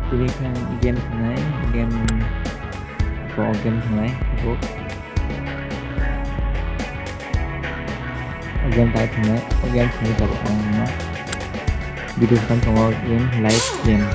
Pilihan game tonight, game for game tonight, good. Game tại tonight, game tonight là nó video kan for game live game.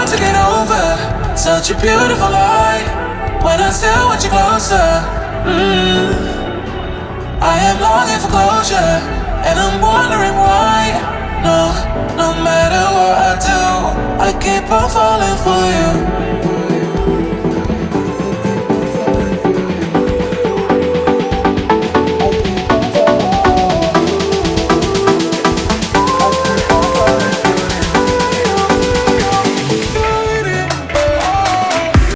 To get over such a beautiful lie when I still want you closer. I am longing for closure, and I'm wondering why. No matter what I do, I keep on falling for you.